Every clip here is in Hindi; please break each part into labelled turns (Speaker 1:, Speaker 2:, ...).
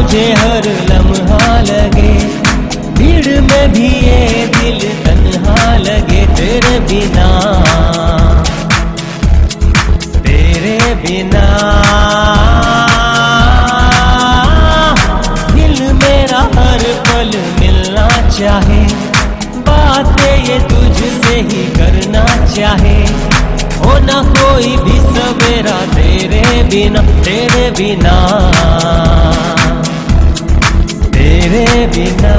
Speaker 1: मुझे हर लम्हा लगे, भीड़ में भी ये दिल तन्हा लगे। तेरे बिना, तेरे बिना दिल मेरा हर पल मिलना चाहे, बातें ये तुझसे ही करना चाहे। हो ना कोई भी सवेरा तेरे बिना, तेरे बिना, तेरे बिना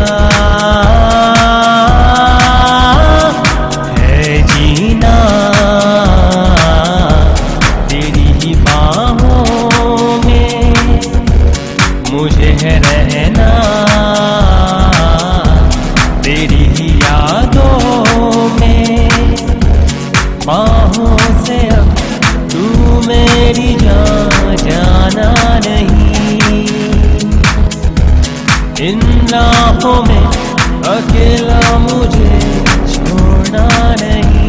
Speaker 1: है जीना तेरी ही बाहों में, मुझे है रहना तेरी ही यादों में। बाहों से अब तू मेरी जान जाना नहीं, इन राहों में अकेला मुझे छोड़ना नहीं।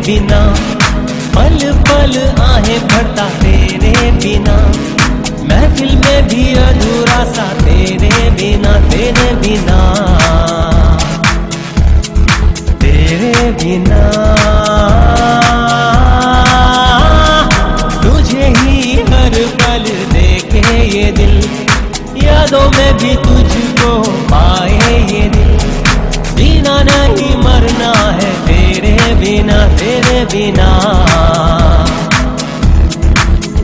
Speaker 1: बिना पल पल आहें भरता तेरे बिना, महफिल में भी अधूरा सा तेरे बिना, तेरे बिना, तेरे बिना। तुझे ही हर पल देखे ये दिल, यादों में भी तुझको पाए ये दिल। जीना नहीं मरना है तेरे बिना, तेरे बिना,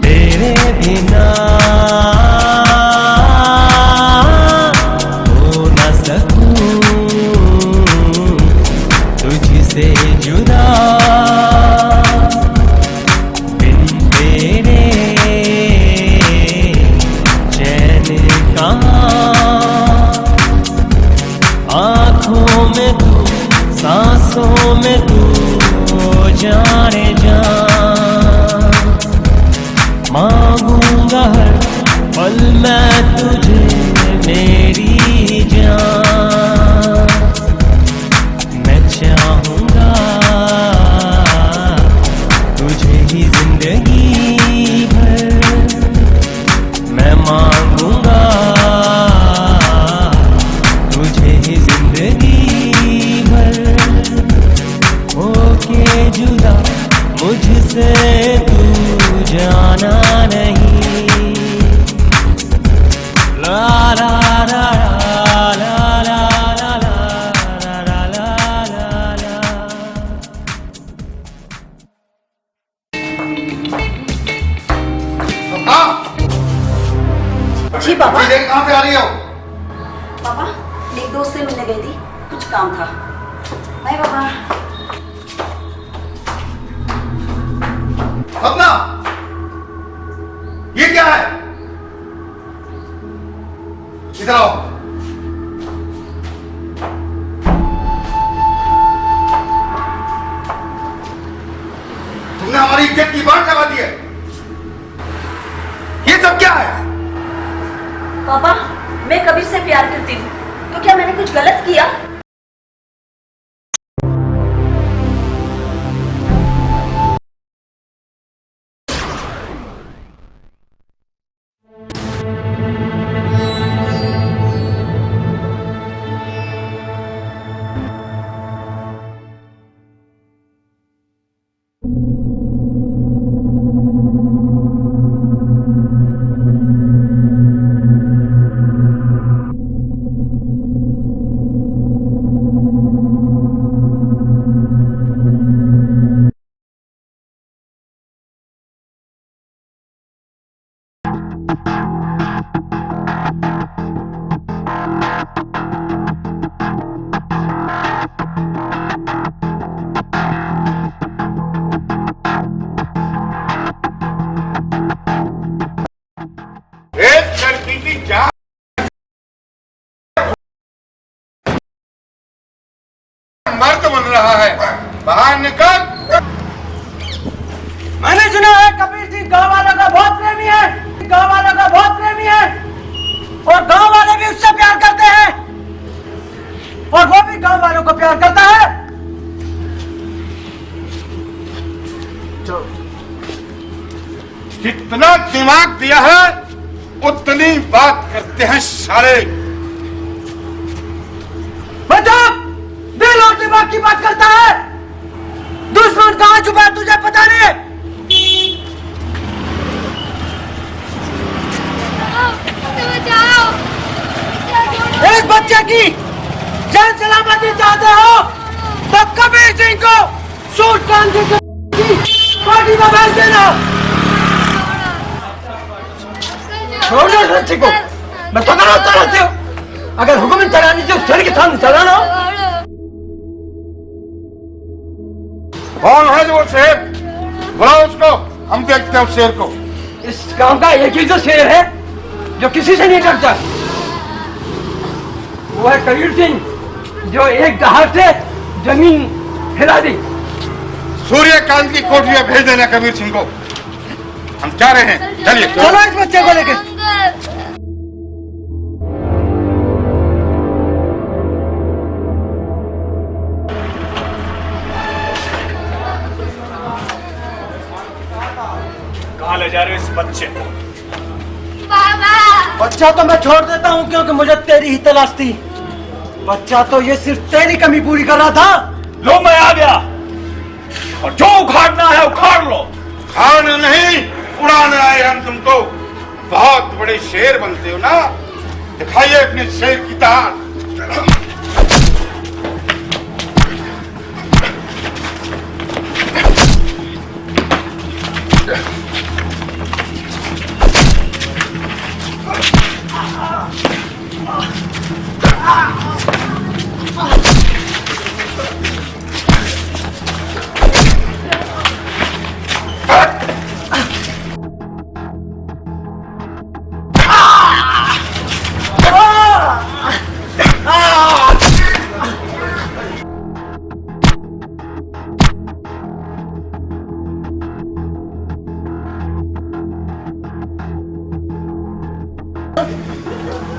Speaker 1: तेरे बिना हो न सकूं तुझसे जुदा, बिन तेरे चैन कहाँ। आँखों में तू, सांसों में तू, जाने जा मांगूंगा हर पल मैं तुझे मेरी जान। मैं चाहूंगा तुझे ही जिंदगी भर, मैं मांगूंगा तुझे ही जिंदगी भर। होके जुदा मुझसे तू जाना नहीं। ला ला ला ला ला ला ला ला ला ला।
Speaker 2: जी पापा।
Speaker 3: कहाँ से आ रही हो?
Speaker 2: पापा एक दोस्त से मिलने गई थी, कुछ काम था। बाय पापा।
Speaker 3: सपना, ये क्या है? इधर आओ। तुमने हमारी इज्जत की बात लगा दी है। ये सब क्या है?
Speaker 2: पापा मैं कबीर से प्यार करती हूँ, तो क्या मैंने कुछ गलत किया?
Speaker 3: बाहर निकल।
Speaker 4: मैंने सुना है कबीर सिंह गांव वालों का बहुत प्रेमी है, गांव वालों का बहुत प्रेमी है, और गांव वाले भी उससे प्यार करते हैं, और वो भी गांव वालों को प्यार करता है।
Speaker 3: जितना दिमाग दिया है उतनी बात करते हैं सारे।
Speaker 4: मतलब दिल और दिमाग की बात करता है। दुश्मन कहाँ छुपा है तुझे पता नहीं है? एक बच्चे की जान सलामती चाहते हो तो कबीर सिंह को सूट कान की पार्टी में भेज देना। छोड़ दो बच्चे को, मैं तो रहती हूँ। अगर हुक्म चलानी चाहिए शेर के सामने चलाना।
Speaker 3: कौन है वो शेर? बुलाओ उसको, हम देखते हैं उस शेर को।
Speaker 4: इस गांव का एक ही तो शेर है जो किसी से नहीं डरता, वो है कबीर सिंह, जो एक दहाड़ से जमीन हिला दी।
Speaker 3: सूर्यकांत की कोठी में भेज देना कबीर सिंह को। हम जा रहे हैं, चलिए।
Speaker 4: चलो इस बच्चे को लेके।
Speaker 5: कहाँ ले जा रहे हो इस बच्चे को?
Speaker 4: बच्चा तो मैं छोड़ देता हूँ क्योंकि मुझे तेरी ही तलाश थी। बच्चा तो ये सिर्फ तेरी कमी पूरी कर रहा था।
Speaker 5: लो मैं आ गया, और जो उखाड़ना है उखाड़ लो।
Speaker 3: खाना नहीं, उड़ाने आए हम तुमको। बहुत बड़े शेर बनते हो ना, दिखाइए अपने शेर की ताकत।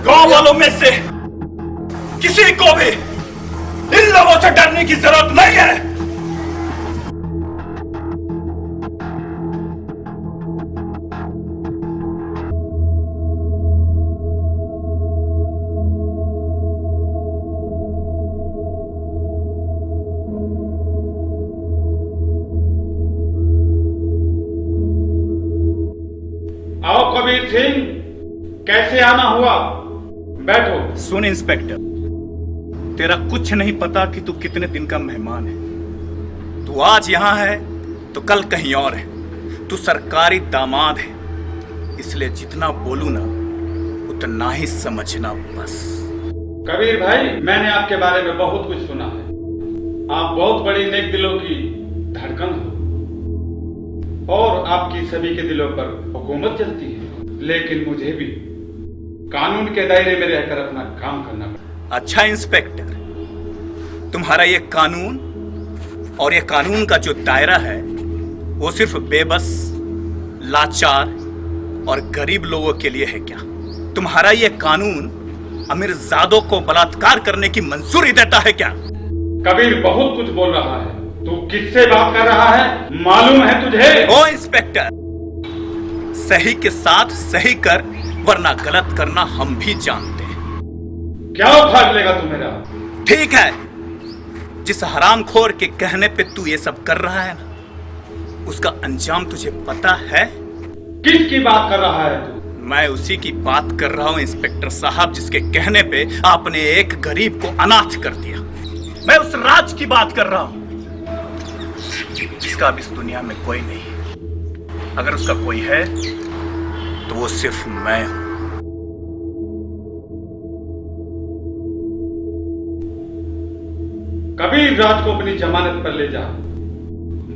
Speaker 5: गांव वालों में से किसी को भी इन लोगों से डरने की जरूरत नहीं है।
Speaker 6: आओ कबीर सिंह, कैसे आना हुआ? बैठो।
Speaker 5: सुन इंस्पेक्टर, तेरा कुछ नहीं पता कि तू कितने दिन का मेहमान है। तू आज यहाँ है तो कल कहीं और है। तू सरकारी दामाद है, इसलिए जितना बोलूं ना उतना ही समझना बस।
Speaker 6: कबीर भाई, मैंने आपके बारे में बहुत कुछ सुना है। आप बहुत बड़ी नेक दिलों की धड़कन हो और आपकी सभी के दिलों पर हुकूमत चलती है, लेकिन मुझे भी कानून के दायरे में रहकर अपना काम करना पड़ता।
Speaker 5: अच्छा इंस्पेक्टर, तुम्हारा ये कानून और ये कानून का जो दायरा है वो सिर्फ बेबस, लाचार और गरीब लोगों के लिए है क्या? तुम्हारा ये कानून अमीरजादों को बलात्कार करने की मंजूरी देता है क्या?
Speaker 6: कबीर बहुत कुछ बोल रहा है। तू किससे बात कर रहा है, मालूम है तुझे?
Speaker 5: ओ इंस्पेक्टर, सही के साथ सही कर, वरना गलत करना हम भी जानते हैं।
Speaker 6: क्या उखाड़ लेगा तू मेरा?
Speaker 5: ठीक है, जिस हरामखोर के कहने पे तू ये सब कर रहा है ना, उसका अंजाम तुझे पता है?
Speaker 6: किसकी बात कर रहा है तू?
Speaker 5: मैं उसी की बात कर रहा हूं इंस्पेक्टर साहब, जिसके कहने पे आपने एक गरीब को अनाथ कर दिया। मैं उस राज की बात कर रहा हूं जिसका अब इस दुनिया में कोई नहीं है। अगर उसका कोई है तो वो सिर्फ मैं हूं।
Speaker 6: कबीर राज को अपनी जमानत पर ले जा।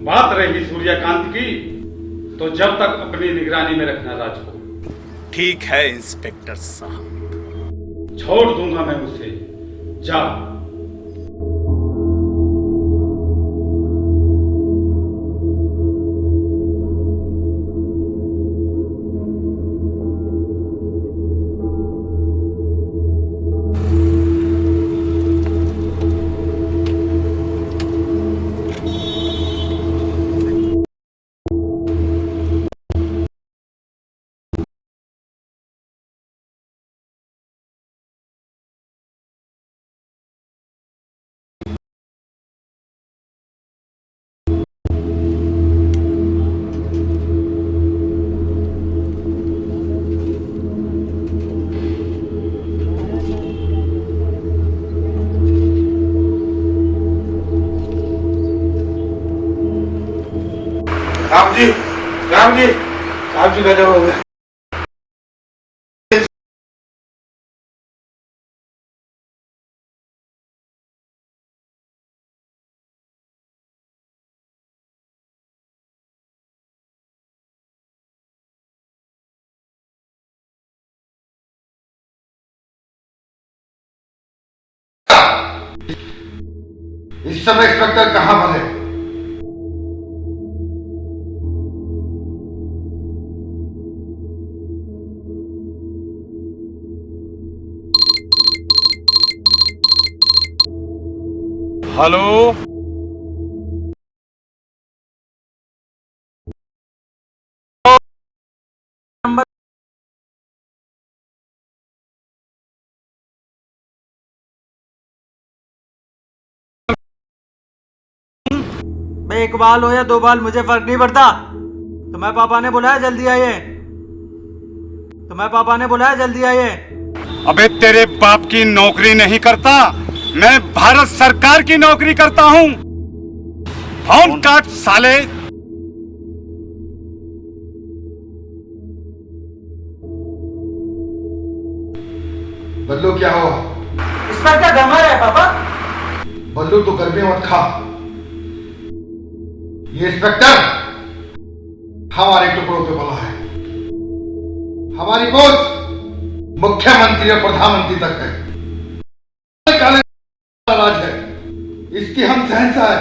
Speaker 6: बात रही सूर्यकांत की, तो जब तक अपनी निगरानी में रखना राज को।
Speaker 5: ठीक है इंस्पेक्टर साहब,
Speaker 6: छोड़ दूंगा मैं उसे। जा।
Speaker 3: राम जी साहब जी गजब हो गया। इस समय इंस्पेक्टर कहां पर है? हेलो,
Speaker 4: मैं एक बाल हो या दो बाल मुझे फर्क नहीं पड़ता। तुम्हें पापा ने बुलाया, जल्दी आइए। तुम्हें पापा ने बुलाया, जल्दी आइए।
Speaker 3: अबे तेरे बाप की नौकरी नहीं करता, मैं भारत सरकार की नौकरी करता हूं। फोन काट साले। बल्लू क्या हो?
Speaker 4: इंस्पेक्टर गंभीर है पापा।
Speaker 3: बल्लू तो गर्मी मत खा। ये इंस्पेक्टर हमारे टुकड़ों पे बला है। हमारी पहुंच मुख्यमंत्री और प्रधानमंत्री तक है। काले राज है, इसकी हम शहंशाह है।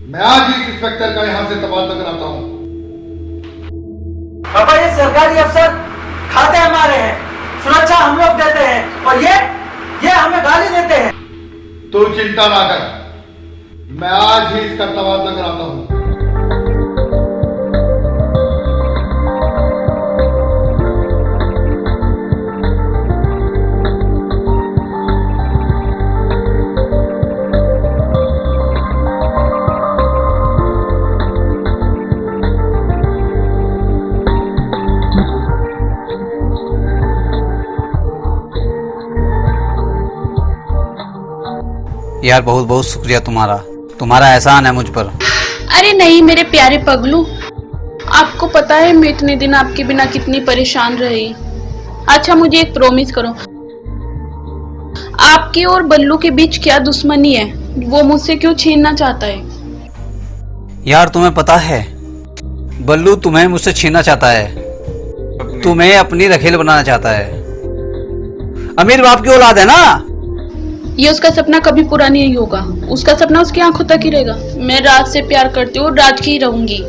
Speaker 3: मैं आज ही इस इंस्पेक्टर का यहां से तबादला कराता हूं।
Speaker 4: पापा ये सरकारी अफसर खाते हमारे हैं, सुरक्षा हम लोग देते हैं, और ये हमें गाली देते हैं।
Speaker 3: तू चिंता ना कर, मैं आज ही इसका तबादला कराता हूं।
Speaker 7: यार बहुत बहुत शुक्रिया तुम्हारा एहसान है मुझ पर।
Speaker 8: अरे नहीं मेरे प्यारे पगलू, आपको पता है मैं इतने दिन आपके बिना कितनी परेशान रही। अच्छा मुझे एक प्रॉमिस करो, आपके और बल्लू के बीच क्या दुश्मनी है? वो मुझसे क्यों छीनना चाहता है?
Speaker 7: यार तुम्हें पता है बल्लू तुम्हें मुझसे छीनना चाहता है, तुम्हें अपनी रखेल बनाना चाहता है। अमीर बाप की औलाद है ना।
Speaker 8: ये उसका सपना कभी पूरा नहीं होगा, उसका सपना उसकी आंखों तक ही रहेगा। मैं राज से प्यार करती हूँ, राज की ही रहूंगी।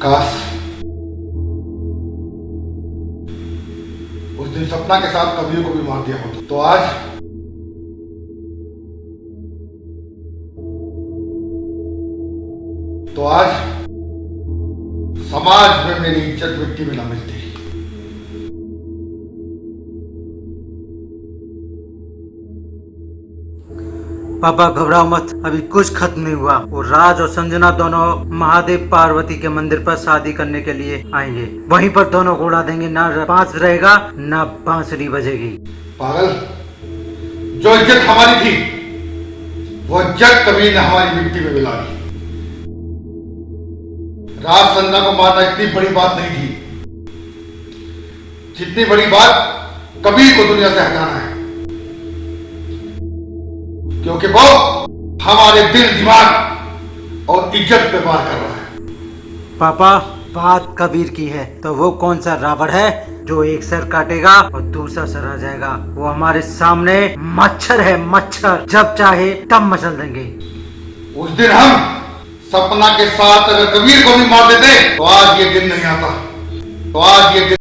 Speaker 3: काश उस दिन सपना के साथ कवियों को भी मार दिया होता, तो आज समाज में मेरी इज्जत मिट्टी में न मिलती।
Speaker 4: पापा घबराओ मत, अभी कुछ खत्म नहीं हुआ। वो राज और संजना दोनों महादेव पार्वती के मंदिर पर शादी करने के लिए आएंगे। वहीं पर दोनों को उड़ा देंगे, ना बांस रहेगा ना बांसुरी बजेगी।
Speaker 3: पागल, जो इज्जत हमारी थी वो इज्जत कभी ने हमारी मिट्टी में मिला दी। राज संजना को मारना इतनी बड़ी बात नहीं थी जितनी बड़ी बात कबीर को दुनिया से हटाना है, क्योंकि वो हमारे दिल, दिमाग और इज्जत पे वार कर रहा है।
Speaker 4: पापा बात कबीर की है तो वो कौन सा रावण है जो एक सर काटेगा और दूसरा सर आ जाएगा? वो हमारे सामने मच्छर है, मच्छर, जब चाहे तब मचल देंगे।
Speaker 3: उस दिन हम सपना के साथ अगर कबीर को भी मार देते तो आज ये दिन नहीं आता, तो आज ये दिन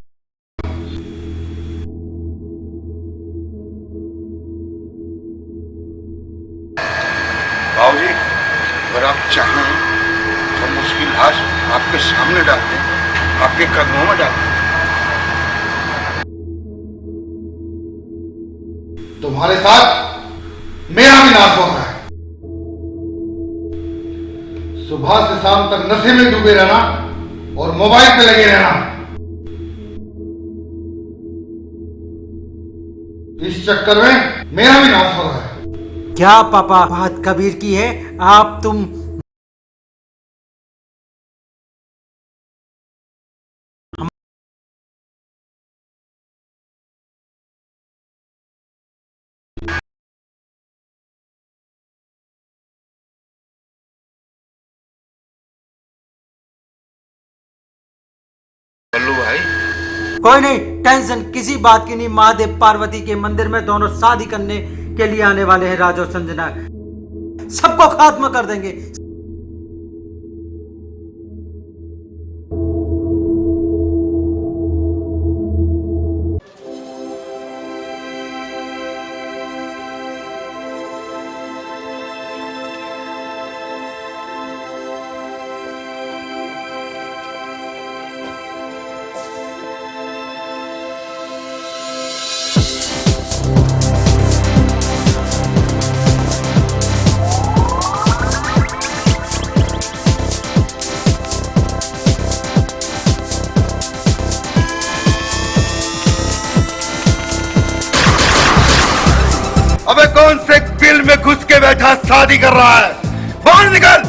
Speaker 3: आपके सामने डाल दें, आपके कदमों में डाल दें। तुम्हारे साथ मेरा भी नाश होता है। सुबह से शाम तक नशे में डूबे रहना और मोबाइल पे लगे रहना, इस चक्कर में मेरा भी नाश हो रहा है।
Speaker 4: क्या पापा बात कबीर की है? आप तुम
Speaker 3: बल्लू भाई,
Speaker 4: कोई नहीं, टेंशन किसी बात की नहीं। महादेव पार्वती के मंदिर में दोनों शादी करने के लिए आने वाले हैं। राज और संजना सबको खात्मा कर देंगे।
Speaker 3: अबे कौन से बिल में घुस के बैठा शादी कर रहा है? बाहर निकल।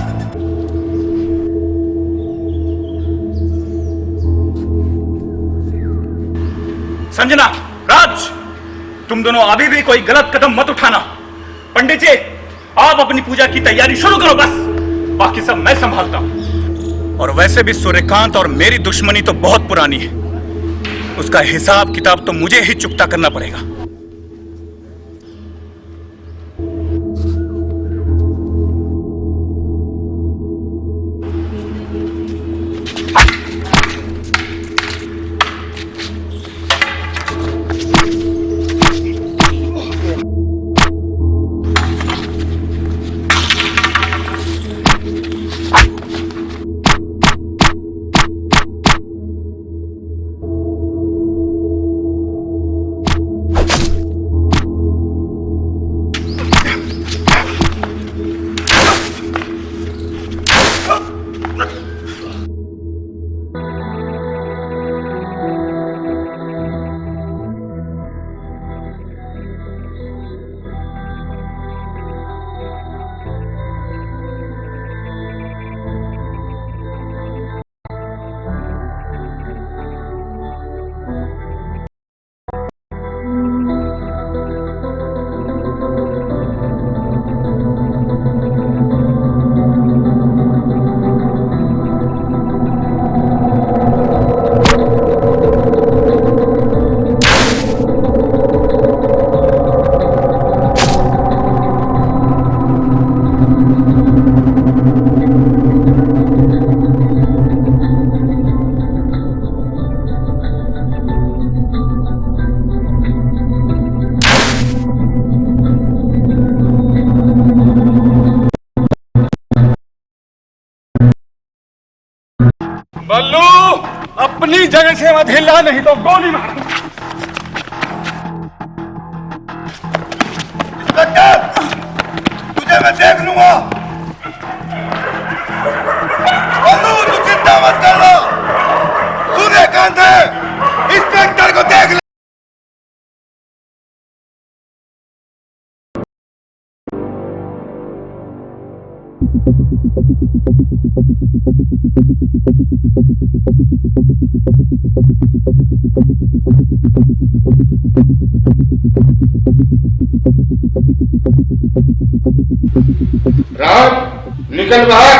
Speaker 5: संजना, राज, तुम दोनों अभी भी कोई गलत कदम मत उठाना। पंडित जी, आप अपनी पूजा की तैयारी शुरू करो, बस बाकी सब मैं संभालता हूं। और वैसे भी सूर्यकांत और मेरी दुश्मनी तो बहुत पुरानी है, उसका हिसाब किताब तो मुझे ही चुकता करना पड़ेगा।
Speaker 6: बल्लू, अपनी जगह से मत हिलना, नहीं तो गोली मार।
Speaker 3: इंस्पेक्टर, तुझे मैं देख लूंगा। बल्लू, तू चिंता मत कर लो, सूर्यकांत है, इंस्पेक्टर को देख ले।
Speaker 6: राज, निकल बाहर।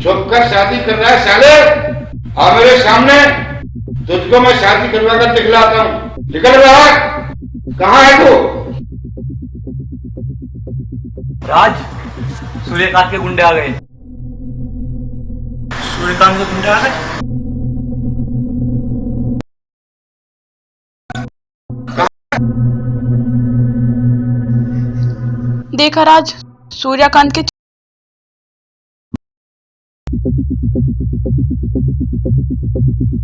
Speaker 6: छुप कर शादी कर रहा है साले। आ मेरे सामने, तुझको मैं शादी करवा कर दिखलाता हूँ। निकल बाहर। कहाँ है तू?
Speaker 7: राज, सूर्यकांत के गुंडे आ गए। सूर्यकांत के गुंडे आ गए?
Speaker 8: देखा राज, सूर्यकांत के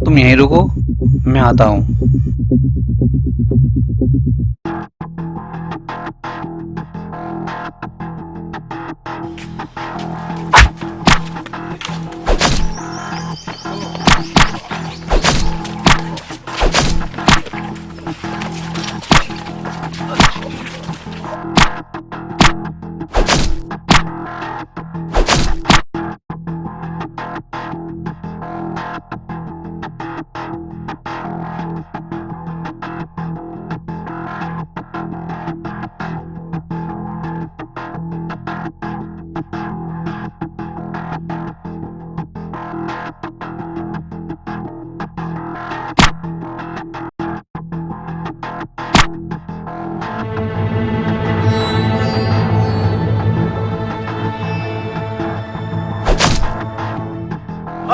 Speaker 7: तुम यहीं रुको, मैं आता हूँ।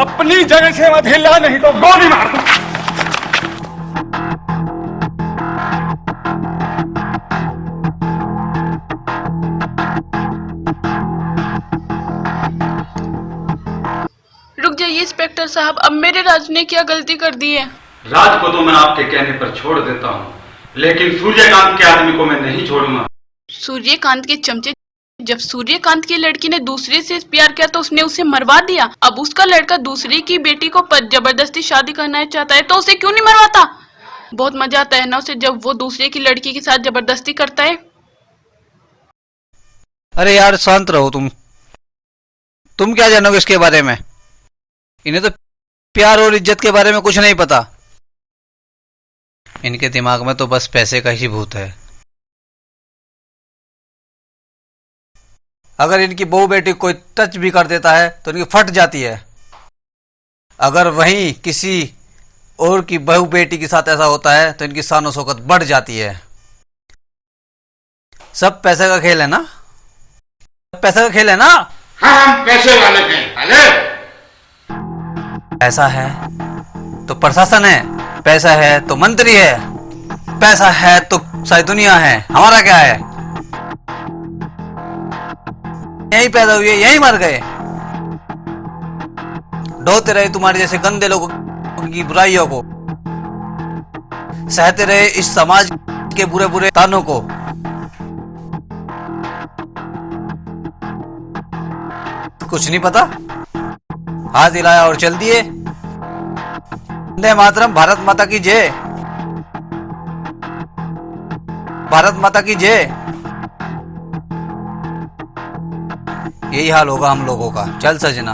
Speaker 6: अपनी जगह से मत हिला, नहीं तो गोली मार दूं।
Speaker 8: रुक जाइए इंस्पेक्टर साहब, अब मेरे राज ने क्या गलती कर दी है?
Speaker 6: राज को तो मैं आपके कहने पर छोड़ देता हूँ, लेकिन सूर्यकांत के आदमी को मैं नहीं छोड़ूंगा।
Speaker 8: सूर्यकांत के चमचे, जब सूर्यकांत की लड़की ने दूसरे से प्यार किया तो उसने उसे मरवा दिया। अब उसका लड़का दूसरे की बेटी को जबरदस्ती शादी करना चाहता है तो उसे क्यों नहीं मरवाता? बहुत मजा आता है ना उसे जब वो दूसरे की लड़की के साथ जबरदस्ती करता है।
Speaker 7: अरे यार शांत रहो तुम क्या जानोगे इसके बारे में? इन्हें तो प्यार और इज्जत के बारे में कुछ नहीं पता। इनके दिमाग में तो बस पैसे का ही भूत है। अगर इनकी बहू बेटी कोई टच भी कर देता है तो इनकी फट जाती है। अगर वहीं किसी और की बहू बेटी के साथ ऐसा होता है तो इनकी शान और शौकत बढ़ जाती है। सब पैसे का खेल है ना? पैसे का खेल है ना?
Speaker 3: हाँ, हम पैसे वाले हैं।
Speaker 7: पैसा है तो प्रशासन है, पैसा है तो मंत्री है, पैसा है तो सारी दुनिया है। हमारा क्या है? यहीं पैदा हुए यहीं मर गए। ढोते रहे तुम्हारे जैसे गंदे लोगों की बुराइयों को, सहते रहे इस समाज के बुरे बुरे तानों को। कुछ नहीं पता, हाथ हिलाया और चल दिए। वंदे मातरम, भारत माता की जय, भारत माता की जय। यही हाल होगा हम लोगों का। चल सजना।